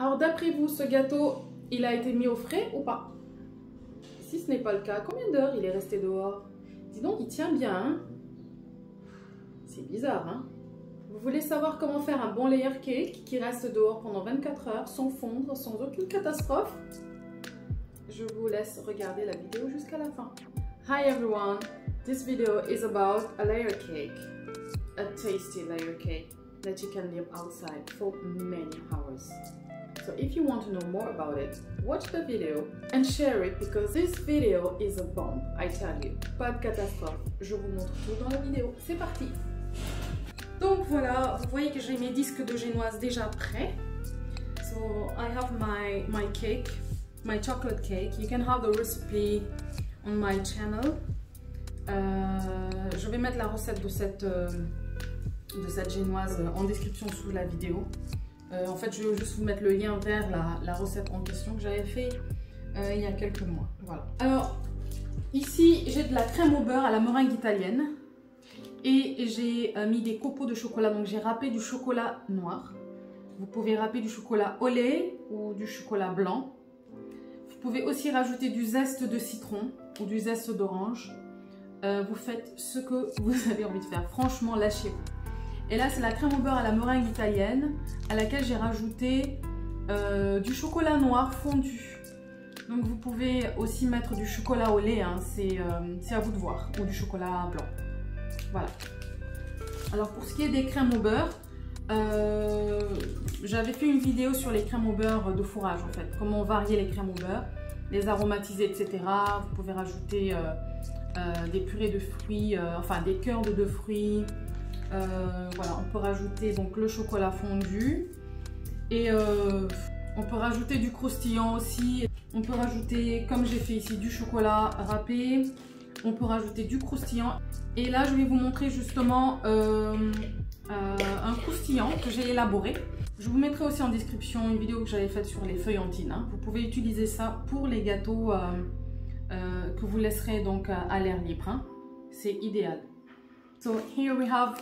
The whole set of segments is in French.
Alors d'après vous, ce gâteau, il a été mis au frais ou pas? Si ce n'est pas le cas, combien d'heures il est resté dehors? Dis donc, il tient bien, hein? C'est bizarre, hein? Vous voulez savoir comment faire un bon layer cake qui reste dehors pendant 24 heures sans fondre, sans aucune catastrophe? Je vous laisse regarder la vidéo jusqu'à la fin. Hi everyone, this video is about a layer cake, a tasty layer cake that you can leave outside for many hours. So if you want to know more about it, watch the video and share it because this video is a bomb, I tell you. Pas de catastrophe, je vous montre tout dans la vidéo. C'est parti! Donc voilà, vous voyez que j'ai mes disques de génoise déjà prêts. So I have my cake, my chocolate cake. You can have the recipe on my channel. Je vais mettre la recette de cette génoise en description sous la vidéo. En fait, je vais juste vous mettre le lien vers la recette en question que j'avais fait il y a quelques mois. Voilà. Alors, ici, j'ai de la crème au beurre à la meringue italienne. Et j'ai mis des copeaux de chocolat. Donc, j'ai râpé du chocolat noir. Vous pouvez râper du chocolat au lait ou du chocolat blanc. Vous pouvez aussi rajouter du zeste de citron ou du zeste d'orange. Vous faites ce que vous avez envie de faire. Franchement, lâchez-vous. Et là, c'est la crème au beurre à la meringue italienne à laquelle j'ai rajouté du chocolat noir fondu. Donc, vous pouvez aussi mettre du chocolat au lait. Hein, c'est à vous de voir. Ou du chocolat blanc. Voilà. Alors, pour ce qui est des crèmes au beurre, j'avais fait une vidéo sur les crèmes au beurre de fourrage, en fait. Comment varier les crèmes au beurre, les aromatiser, etc. Vous pouvez rajouter des purées de fruits, enfin des cœurs de fruits. Voilà, on peut rajouter donc le chocolat fondu. Et on peut rajouter du croustillant aussi. On peut rajouter, comme j'ai fait ici, du chocolat râpé. On peut rajouter du croustillant. Et là, je vais vous montrer justement un croustillant que j'ai élaboré. Je vous mettrai aussi en description une vidéo que j'avais faite sur les feuillantines. Hein. Vous pouvez utiliser ça pour les gâteaux que vous laisserez donc à l'air libre. Hein. C'est idéal. So here we have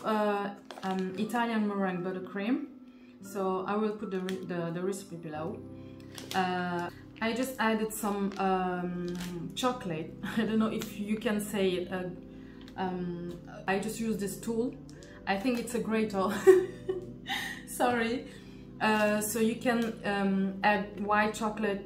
Italian meringue buttercream. So I will put the recipe below. I just added some chocolate. I don't know if you can say it. I just use this tool. I think it's a grater. Sorry. So you can add white chocolate,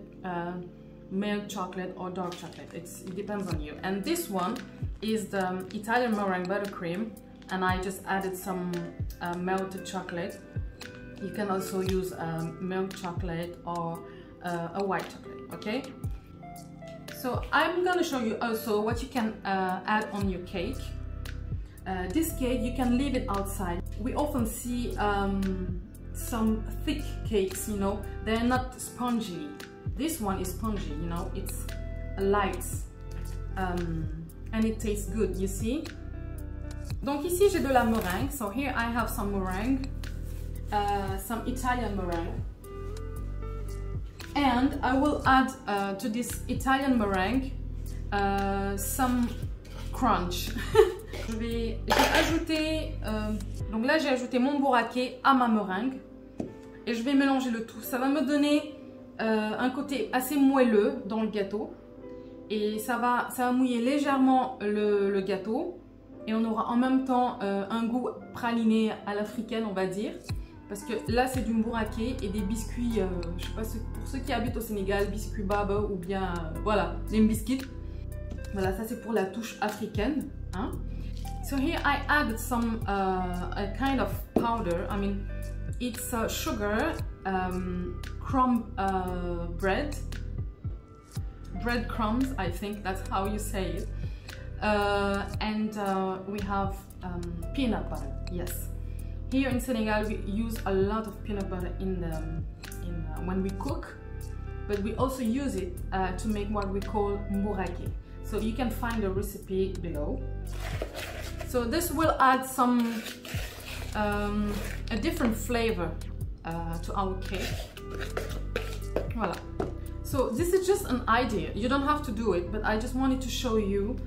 milk chocolate, or dark chocolate. It depends on you. And this one is the Italian meringue buttercream, and I just added some melted chocolate. You can also use milk chocolate or a white chocolate, okay? So I'm gonna show you also what you can add on your cake. This cake, you can leave it outside. We often see some thick cakes, you know, they're not spongy. This one is spongy, you know, it's light and it tastes good, you see? Donc ici j'ai de la meringue, so here I have some meringue, some Italian meringue. And I will add to this Italian meringue some crunch. J'ai ajouté, donc là j'ai ajouté mon bourraquet à ma meringue et je vais mélanger le tout. Ça va me donner un côté assez moelleux dans le gâteau et ça va mouiller légèrement le gâteau et on aura en même temps un goût praliné à l'africaine, on va dire. Parce que là, c'est du bourraquet et des biscuits, je sais pas, pour ceux qui habitent au Sénégal, biscuits baba ou bien, voilà, des biscuits. Voilà, ça c'est pour la touche africaine. Hein. So here I added some a kind of powder. I mean, it's sugar, crumb breadcrumbs, I think that's how you say it. And we have peanut butter, yes. Here in Senegal, we use a lot of peanut butter when we cook, but we also use it to make what we call mbourraquet. So you can find the recipe below. So this will add some a different flavor to our cake. Voilà. So this is just an idea. You don't have to do it, but I just wanted to show you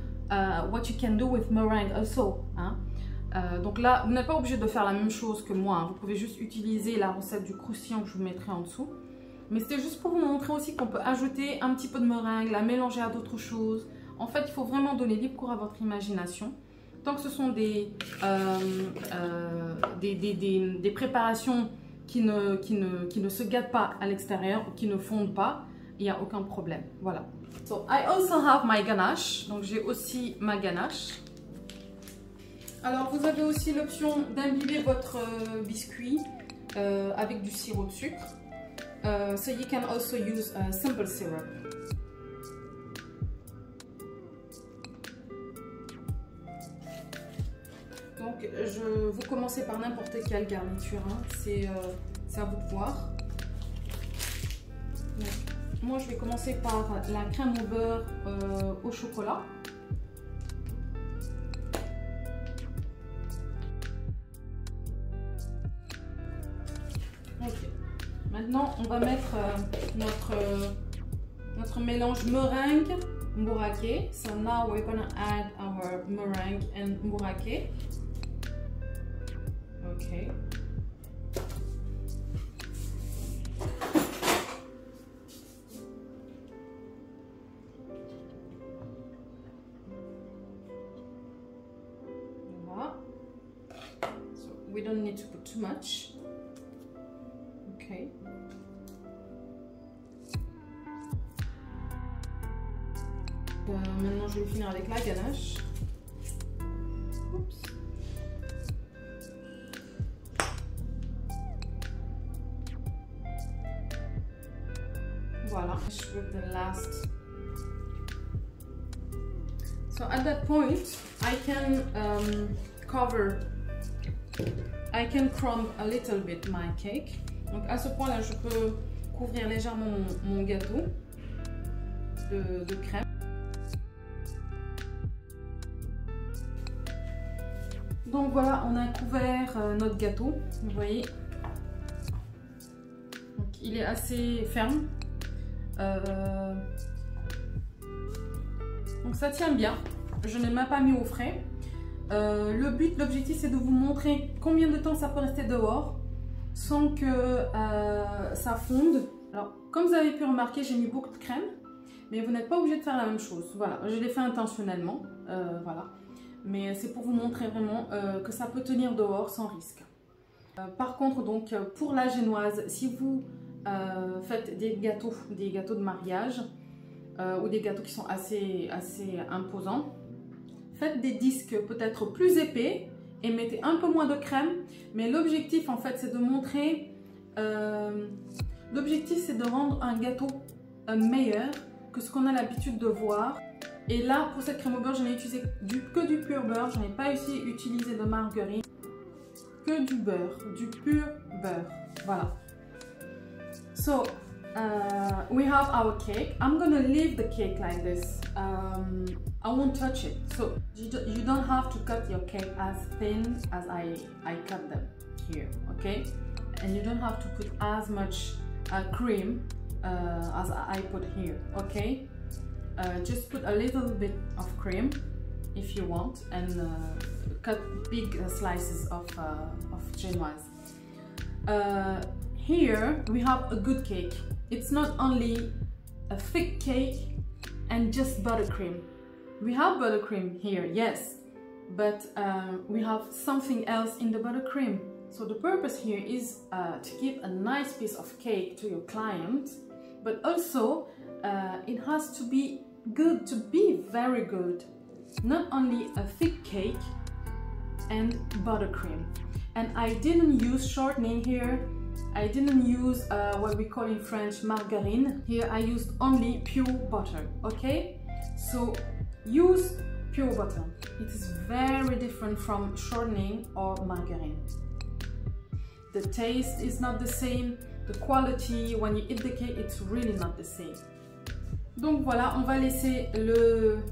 what you can do with meringue also. Hein? Donc là, vous n'êtes pas obligé de faire la même chose que moi. Hein. Vous pouvez juste utiliser la recette du croustillant que je vous mettrai en dessous. Mais c'était juste pour vous montrer aussi qu'on peut ajouter un petit peu de meringue, la mélanger à d'autres choses. En fait, il faut vraiment donner libre cours à votre imagination. Tant que ce sont des préparations qui ne se gâtent pas à l'extérieur ou qui ne fondent pas, il n'y a aucun problème. Voilà. So, I also have my ganache. Donc, j'ai aussi ma ganache. Alors, vous avez aussi l'option d'imbiber votre biscuit avec du sirop de sucre. So, you can also use simple syrup. Donc, vous commencez par n'importe quelle garniture, hein. C'est à vous de voir. Donc, moi, je vais commencer par la crème au beurre au chocolat. Ok. Maintenant, on va mettre notre mélange meringue mouraké. So now we're gonna add our meringue and mouraké. Okay. Voilà. So we don't need to put too much. Okay. Maintenant, je vais finir avec la ganache. Oups. Voilà. With the last. So at that point, I can crumb a little bit my cake. Donc à ce point-là, je peux couvrir légèrement mon gâteau de crème. Donc voilà, on a couvert notre gâteau, vous voyez. Donc, il est assez ferme. Donc ça tient bien. Je n'ai même pas mis au frais. L'objectif c'est de vous montrer combien de temps ça peut rester dehors sans que ça fonde. Alors comme vous avez pu remarquer, j'ai mis beaucoup de crème, mais vous n'êtes pas obligé de faire la même chose. Voilà, je l'ai fait intentionnellement. Voilà. Mais c'est pour vous montrer vraiment que ça peut tenir dehors sans risque. Par contre, donc pour la génoise, si vous faites des gâteaux de mariage ou des gâteaux qui sont assez imposants, faites des disques peut-être plus épais et mettez un peu moins de crème. Mais l'objectif en fait c'est de montrer, l'objectif c'est de rendre un gâteau meilleur que ce qu'on a l'habitude de voir. Et là, pour cette crème au beurre, je n'ai utilisé que du pur beurre. Je n'ai pas utilisé de margarine. Que du beurre, du pur beurre. Voilà. So, we have our cake. I'm going to leave the cake like this. I won't touch it. So, you don't have to cut your cake as thin as I cut them here, okay? And you don't have to put as much cream as I put here, okay? Just put a little bit of cream if you want, and cut big slices of genoise. Here we have a good cake. It's not only a thick cake and just buttercream. We have buttercream here, yes, but we have something else in the buttercream. So the purpose here is to give a nice piece of cake to your client, but also it has to be good, to be very good. Not only a thick cake and buttercream. And I didn't use shortening here. I didn't use what we call in French margarine. Here I used only pure butter, okay? So use pure butter. It is very different from shortening or margarine. The taste is not the same. The quality, when you eat the cake, it's really not the same. Donc voilà, on va laisser le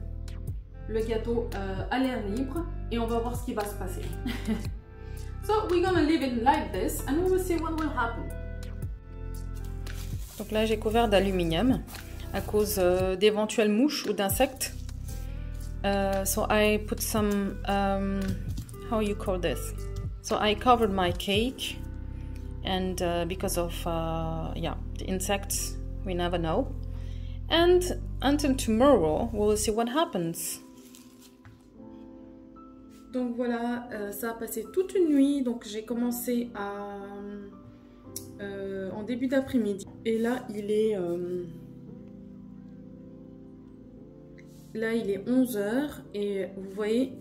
gâteau à l'air libre et on va voir ce qui va se passer. So we're gonna leave it like this and we will see what will happen. Donc là j'ai couvert d'aluminium à cause d'éventuelles mouches ou d'insectes. So I put some how you call this? So I covered my cake and because of yeah, the insects, we never know. And until tomorrow, we'll see what happens. Donc voilà, ça a passé toute une nuit. Donc j'ai commencé en début d'après-midi. Et là, il est 11 h. Et vous voyez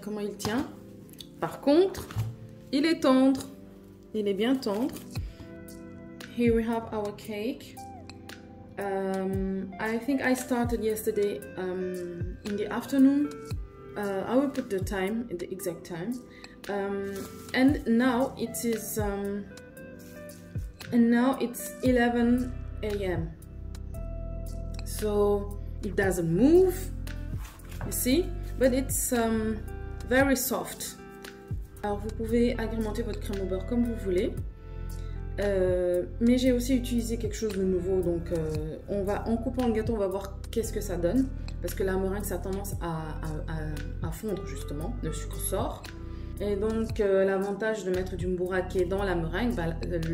comment il tient. Par contre, il est tendre. Il est bien tendre. Here we have our cake. I think I started yesterday in the afternoon. I will put the time, the exact time. And now it is and now it's 11 a.m. So it doesn't move, you see, but it's very soft. Alors vous pouvez agrémenter votre crème au beurre comme vous voulez. Mais j'ai aussi utilisé quelque chose de nouveau, donc en coupant le gâteau on va voir qu'est-ce que ça donne, parce que la meringue ça a tendance à fondre justement, le sucre sort, et donc l'avantage de mettre du mbouraké dans la meringue,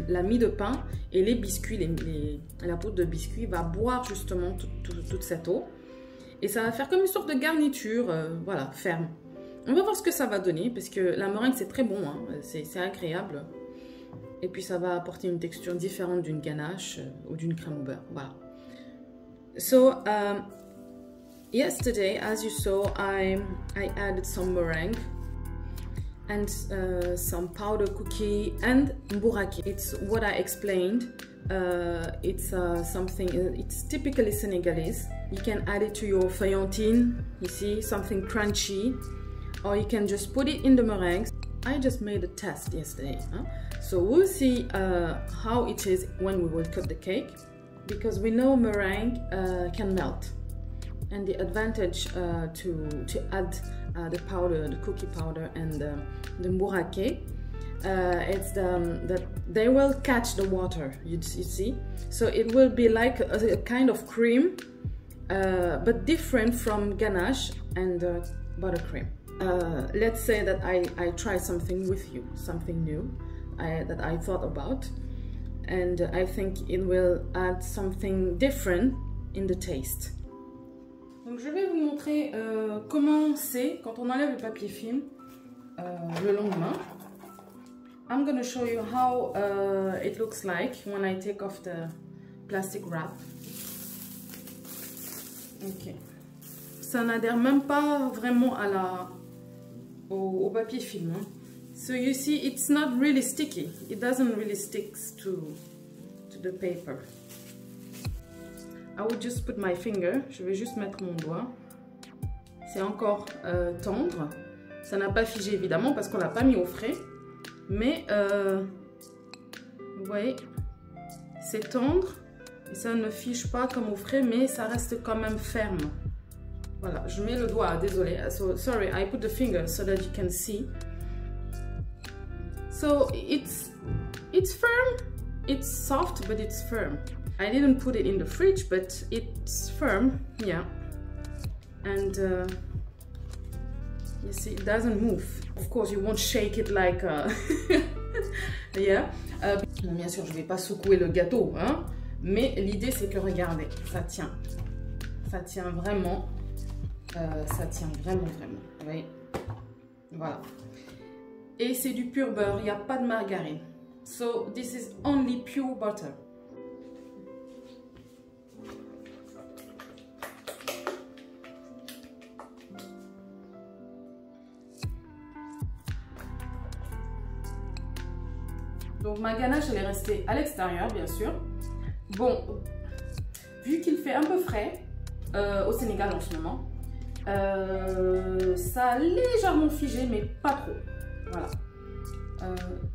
la mie de pain et les biscuits, la poudre de biscuit va boire justement toute cette eau, et ça va faire comme une sorte de garniture, voilà, ferme. On va voir ce que ça va donner, parce que la meringue c'est très bon, hein, c'est agréable. Et puis ça va apporter une texture différente d'une ganache ou d'une crème au beurre. Voilà. So yesterday, as you saw, I added some meringue and some powder cookie and mbouraké. It's what I explained. It's something. It's typically Senegalese. You can add it to your feuillantine. You see, something crunchy, or you can just put it in the meringue. I just made a test yesterday, huh? So we'll see how it is when we will cut the cake, because we know meringue can melt, and the advantage to add the powder, the cookie powder, and the mbouraké, it's that they will catch the water. You see, so it will be like a kind of cream, but different from ganache and buttercream. Let's say that I try something with you, something new that I thought about, and I think it will add something different in the taste. Donc je vais vous montrer comment c'est quand on enlève le papier film le lendemain. I'm going to show you how it looks like when I take off the plastic wrap. Ok. Ça n'adhère même pas vraiment au papier film. Hein. So you see, it's not really sticky. It doesn't really stick to the paper. I will just put my finger. Je vais juste mettre mon doigt. C'est encore tendre. Ça n'a pas figé évidemment parce qu'on l'a pas mis au frais. Mais vous voyez, c'est tendre et ça ne fige pas comme au frais, mais ça reste quand même ferme. Voilà, je mets le doigt, désolé. So sorry, I put the finger so that you can see. So it's firm, it's soft, but it's firm. I didn't put it in the fridge, but it's firm, yeah. And you see, it doesn't move. Of course, you won't shake it like, yeah. Bon, bien sûr, je vais pas secouer le gâteau, hein. Mais l'idée, c'est que regardez, ça tient. Ça tient vraiment. Ça tient vraiment. Vous voyez, voilà. Et c'est du pur beurre, il n'y a pas de margarine. So this is only pure butter. Donc ma ganache elle est restée à l'extérieur bien sûr. Bon, vu qu'il fait un peu frais au Sénégal en ce moment, ça a légèrement figé mais pas trop. Voilà.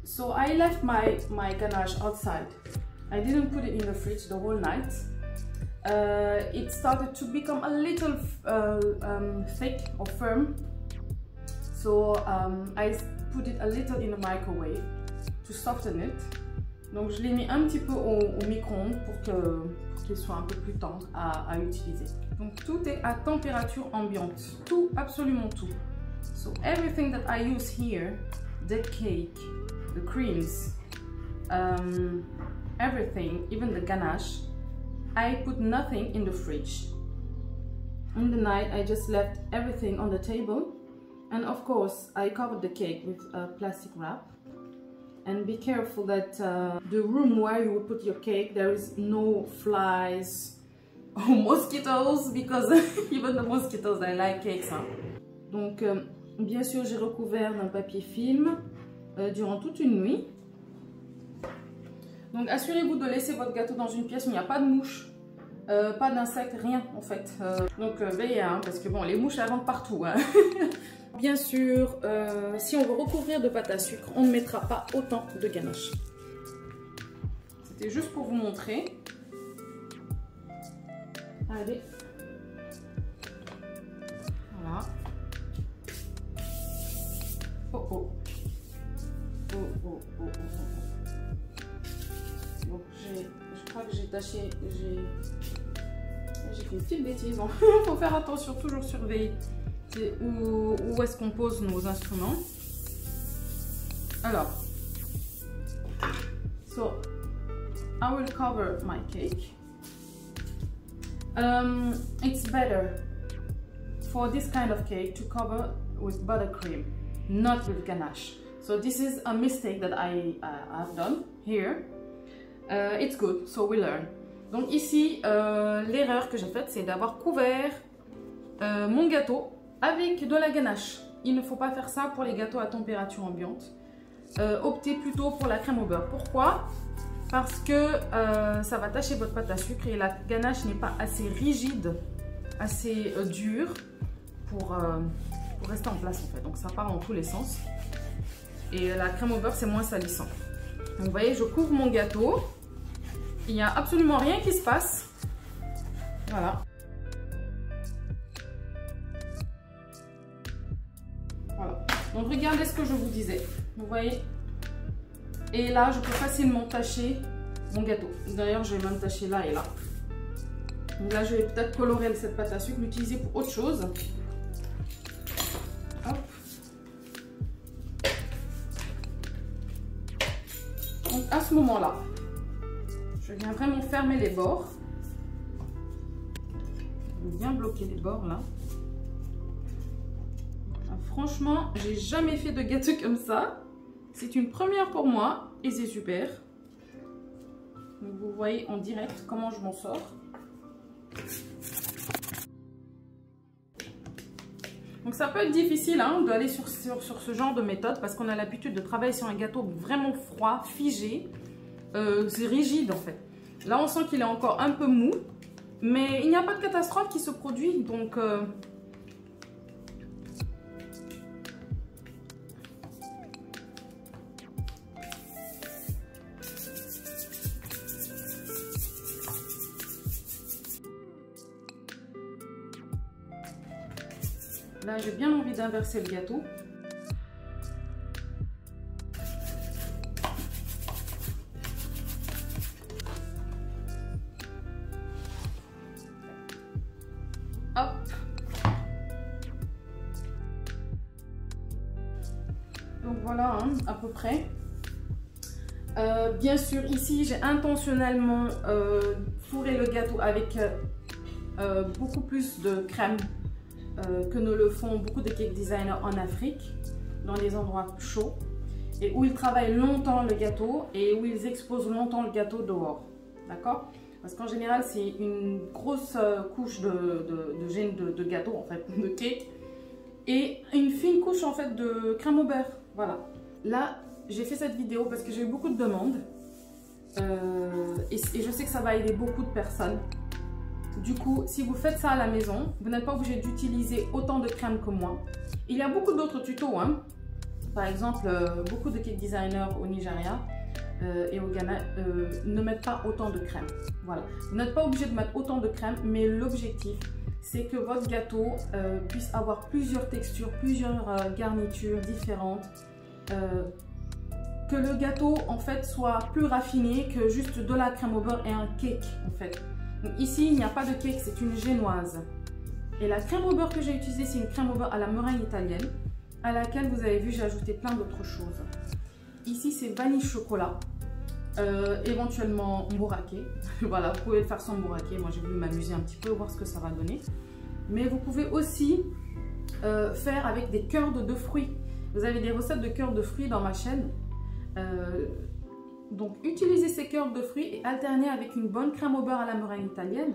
So I left my ganache outside. I didn't put it in the fridge the whole night. It started to become a little thick or firm. So I put it a little in the microwave to soften it. Donc je l'ai mis un petit peu au micro-ondes pour qu'il soit un peu plus tendre à utiliser. Donc tout est à température ambiante. Tout, absolument tout. So everything that I use here, the cake, the creams, everything, even the ganache, I put nothing in the fridge. In the night, I just left everything on the table. And of course, I covered the cake with a plastic wrap. And be careful that the room where you will put your cake, there is no flies or mosquitoes, because even the mosquitoes, they like cakes. Hein. Donc, bien sûr, j'ai recouvert d'un papier film durant toute une nuit. Donc, assurez-vous de laisser votre gâteau dans une pièce où il n'y a pas de mouches, pas d'insectes, rien en fait. Donc, veillez, hein, parce que bon, les mouches, elles rentrent partout. Hein. Bien sûr, si on veut recouvrir de pâte à sucre, on ne mettra pas autant de ganache. C'était juste pour vous montrer. Allez. Voilà. Oh oh. Oh oh oh oh oh. Donc je crois que j'ai taché, j'ai fait une petite bêtise. Bon. Faut faire attention, toujours surveiller où est-ce qu'on pose nos instruments. Alors, so I will cover my cake. It's better for this kind of cake to cover with buttercream, not with ganache. So this is a mistake that I have done here. It's good, so we learn. Donc ici, l'erreur que j'ai faite, c'est d'avoir couvert mon gâteau avec de la ganache. Il ne faut pas faire ça pour les gâteaux à température ambiante. Optez plutôt pour la crème au beurre. Pourquoi? Parce que ça va tacher votre pâte à sucre et la ganache n'est pas assez rigide, assez dure pour rester en place en fait. Donc ça part dans tous les sens. Et la crème au beurre, c'est moins salissant. Donc vous voyez, je couvre mon gâteau. Il n'y a absolument rien qui se passe. Voilà. Voilà. Donc regardez ce que je vous disais. Vous voyez? Et là, je peux facilement tacher mon gâteau. D'ailleurs, je vais même tacher là et là. Donc là, je vais peut-être colorer cette pâte à sucre, l'utiliser pour autre chose. Hop. Donc à ce moment-là, je viens vraiment fermer les bords. Je vais bien bloquer les bords là. Franchement, j'ai jamais fait de gâteau comme ça. C'est une première pour moi et c'est super. Donc vous voyez en direct comment je m'en sors. Donc ça peut être difficile hein, d'aller sur ce genre de méthode parce qu'on a l'habitude de travailler sur un gâteau vraiment froid, figé. C'est rigide en fait. Là on sent qu'il est encore un peu mou, mais il n'y a pas de catastrophe qui se produit. Donc là, j'ai bien envie d'inverser le gâteau. Hop. Donc voilà, hein, à peu près. Bien sûr, ici, j'ai intentionnellement fourré le gâteau avec beaucoup plus de crème. Que ne le font beaucoup de cake designers en Afrique, dans des endroits chauds, et où ils travaillent longtemps le gâteau et où ils exposent longtemps le gâteau dehors. D'accord? Parce qu'en général, c'est une grosse couche de gâteau, en fait, de cake, et une fine couche en fait de crème au beurre. Voilà. Là, j'ai fait cette vidéo parce que j'ai eu beaucoup de demandes et je sais que ça va aider beaucoup de personnes. Du coup, si vous faites ça à la maison, vous n'êtes pas obligé d'utiliser autant de crème que moi. Il y a beaucoup d'autres tutos. Hein. Par exemple, beaucoup de cake designers au Nigeria et au Ghana ne mettent pas autant de crème. Voilà. Vous n'êtes pas obligé de mettre autant de crème, mais l'objectif, c'est que votre gâteau puisse avoir plusieurs textures, plusieurs garnitures différentes. Que le gâteau, en fait, soit plus raffiné que juste de la crème au beurre et un cake, en fait. Donc ici, il n'y a pas de cake, c'est une génoise. Et la crème au beurre que j'ai utilisée, c'est une crème au beurre à la meringue italienne. à laquelle vous avez vu, j'ai ajouté plein d'autres choses. Ici, c'est vanille chocolat, éventuellement bourraqué. Voilà, vous pouvez le faire sans bourraqué. Moi, j'ai voulu m'amuser un petit peu, voir ce que ça va donner. Mais vous pouvez aussi faire avec des cœurs de fruits. Vous avez des recettes de cœurs de fruits dans ma chaîne. Donc, utilisez ces cœurs de fruits et alternez avec une bonne crème au beurre à la meringue italienne.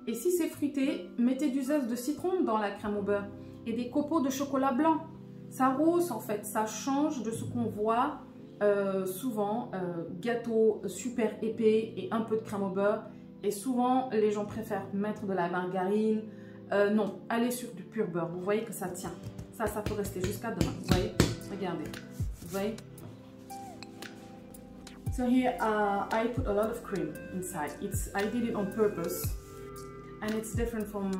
Et si c'est fruité, mettez du zeste de citron dans la crème au beurre et des copeaux de chocolat blanc. Ça rehausse en fait, ça change de ce qu'on voit souvent, gâteau super épais et un peu de crème au beurre. Et souvent, les gens préfèrent mettre de la margarine. Non, allez sur du pur beurre. Vous voyez que ça tient. Ça peut rester jusqu'à demain. Vous voyez? Regardez. Vous voyez? So here I put a lot of cream inside. I did it on purpose. And it's different from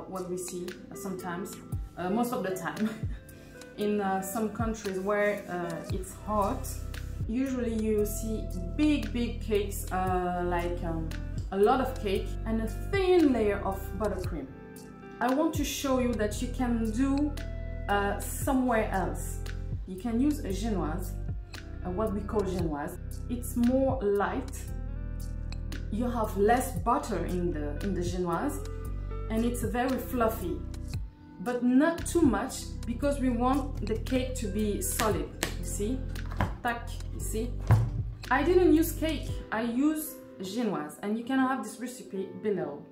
what we see sometimes, most of the time. In some countries where it's hot, usually you see big cakes, like a lot of cake and a thin layer of buttercream. I want to show you that you can do somewhere else. You can use a genoise, what we call genoise. It's more light. You have less butter in the genoise, and it's very fluffy, but not too much because we want the cake to be solid. You see, tac, you see. I didn't use cake, I used genoise, and you can have this recipe below.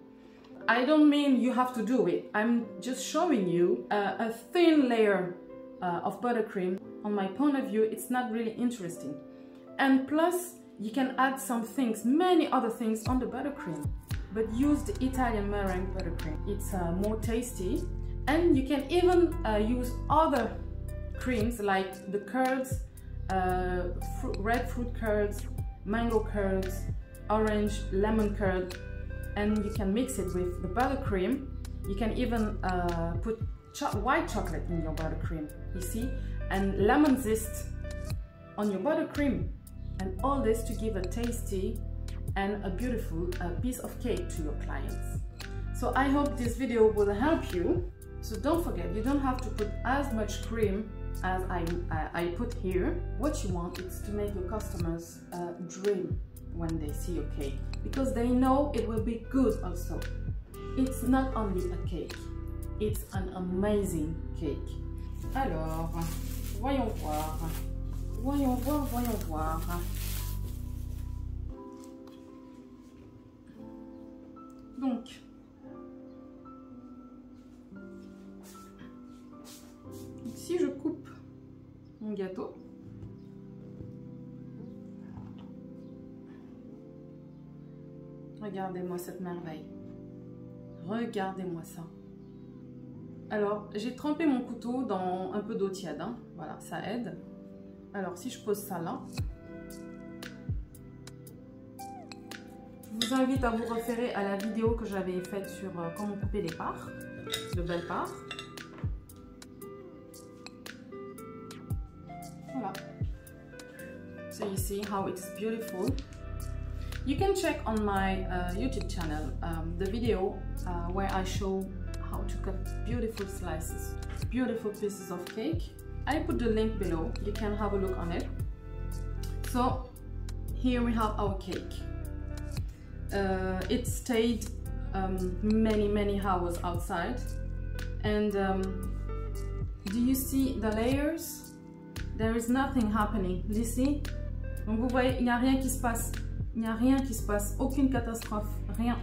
I don't mean you have to do it. I'm just showing you a thin layer of buttercream. On my point of view, it's not really interesting. And plus, you can add some things, many other things on the buttercream, but use the Italian meringue buttercream. It's more tasty, and you can even use other creams like the curds, red fruit curds, mango curds, orange, lemon curd, and you can mix it with the buttercream. You can even put white chocolate in your buttercream, you see, and lemon zest on your buttercream. And all this to give a tasty and a beautiful piece of cake to your clients. So I hope this video will help you. So don't forget, you don't have to put as much cream as I put here. What you want is to make your customers dream when they see your cake, because they know it will be good also. It's not only a cake, it's an amazing cake. Alors, voyons voir. Voyons voir, voyons voir. Donc, si je coupe mon gâteau, regardez-moi cette merveille. Regardez-moi ça. Alors, j'ai trempé mon couteau dans un peu d'eau tiède, hein. Voilà, ça aide. Alors, si je pose ça là, je vous invite à vous référer à la vidéo que j'avais faite sur comment couper les parts, de belles parts. Voilà. So you see how it's beautiful. You can check on my YouTube channel the video where I show how to cut beautiful slices, beautiful pieces of cake. I put the link below, you can have a look on it. So here we have our cake. It stayed many hours outside, and do you see the layers? There is nothing happening, you see? Donc vous voyez, il n'y a rien qui se passe, il n'y a rien qui se passe, aucune catastrophe, rien.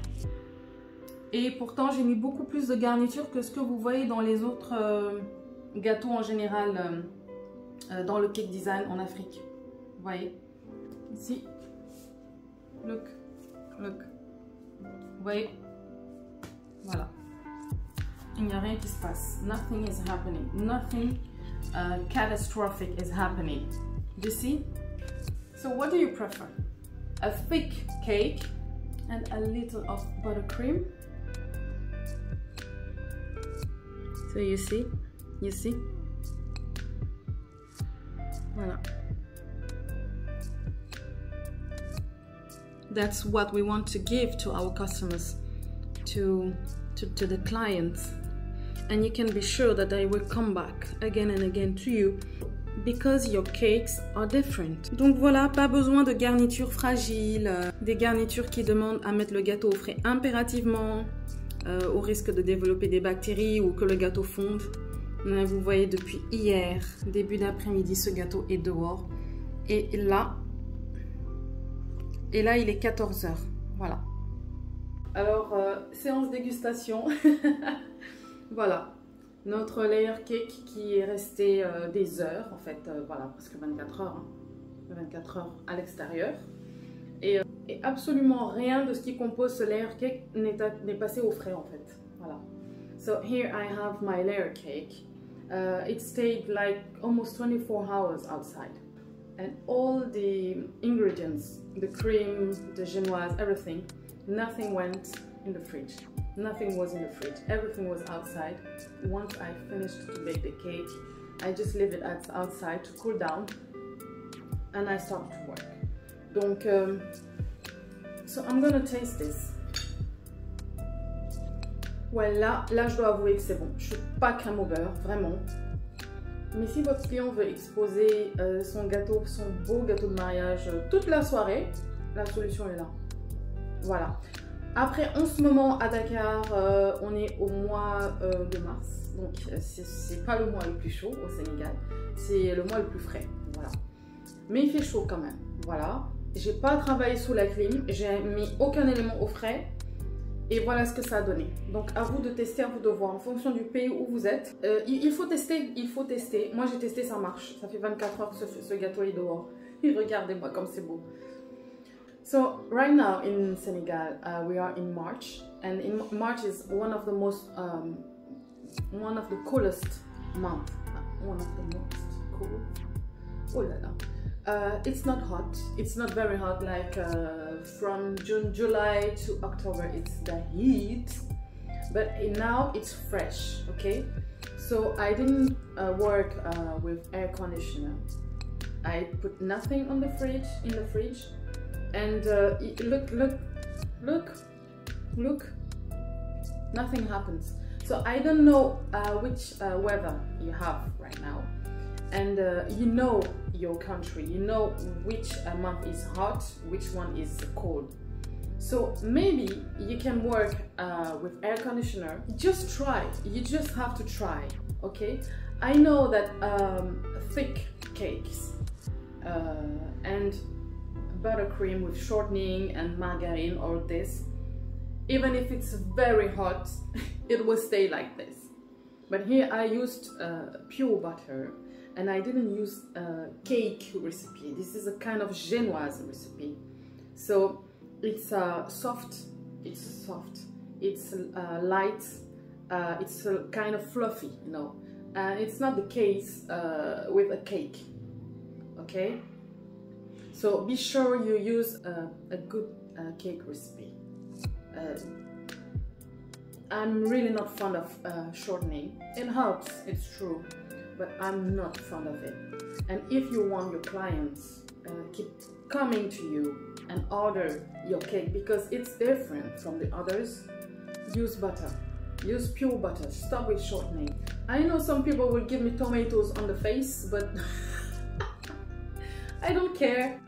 Et pourtant j'ai mis beaucoup plus de garniture que ce que vous voyez dans les autres gâteaux en général dans le cake design en Afrique. Vous voyez ici, look, vous voyez, voilà, il n'y a rien qui se passe, nothing is happening, nothing catastrophic is happening. Do you see? So what do you prefer? A thick cake and a little of buttercream? So you see? You see? Voilà. That's what we want to give to our customers, to the clients. and you can be sure that I will come back again and again to you because your cakes are different. Donc voilà, pas besoin de garnitures fragiles, des garnitures qui demandent à mettre le gâteau au frais impérativement, au risque de développer des bactéries ou que le gâteau fonde. Vous voyez, depuis hier, début d'après-midi, ce gâteau est dehors. Et là, il est 14 h. Voilà. Alors, séance dégustation. Voilà. Notre layer cake qui est resté des heures, en fait, voilà, presque 24 heures. Hein. 24 heures à l'extérieur. Et absolument rien de ce qui compose ce layer cake n'est passé au frais, en fait. Voilà. So here I have my layer cake. It stayed like almost 24 hours outside. And all the ingredients, the cream, the genoise, everything, nothing went in the fridge. Nothing was in the fridge. Everything was outside. Once I finished to bake the cake, I just leave it outside to cool down. And I started to work. Donc, so I'm gonna taste this. Ouais, là, je dois avouer que c'est bon. Je suis pas crème au beurre, vraiment. Mais si votre client veut exposer son gâteau, son beau gâteau de mariage toute la soirée, la solution est là. Voilà. Après, en ce moment, à Dakar, on est au mois de mars. Donc, c'est pas le mois le plus chaud au Sénégal. C'est le mois le plus frais. Voilà. Mais il fait chaud quand même. Voilà. J'ai pas travaillé sous la clim. J'ai mis aucun élément au frais. Et voilà ce que ça a donné. Donc à vous de tester, à vous de voir en fonction du pays où vous êtes. Il faut tester, il faut tester. Moi j'ai testé, ça marche. Ça fait 24 heures que ce gâteau est dehors. Et regardez-moi comme c'est beau. So right now in Senegal, we are in March. And in March is one of the coolest months. One of the most cool. Oh là là. It's not hot, it's not very hot like from June, July to October it's the heat, but now it's fresh, okay? So I didn't work with air conditioner. I put nothing on the fridge, and look, nothing happens. So I don't know which weather you have right now. And you know your country, you know which month is hot, which one is cold. So maybe you can work with air conditioner. Just try, you just have to try, okay? I know that thick cakes and buttercream with shortening and margarine, all this, even if it's very hot, it will stay like this. But here I used pure butter. And I didn't use a cake recipe. This is a kind of genoise recipe. So it's soft, it's light, it's kind of fluffy, you know. And it's not the case with a cake, okay? So be sure you use a good cake recipe. I'm really not fond of shortening. It helps, it's true. But I'm not fond of it. And if you want your clients keep coming to you and order your cake because it's different from the others, use butter. Use pure butter. Stop with shortening. I know some people will give me tomatoes on the face, but I don't care.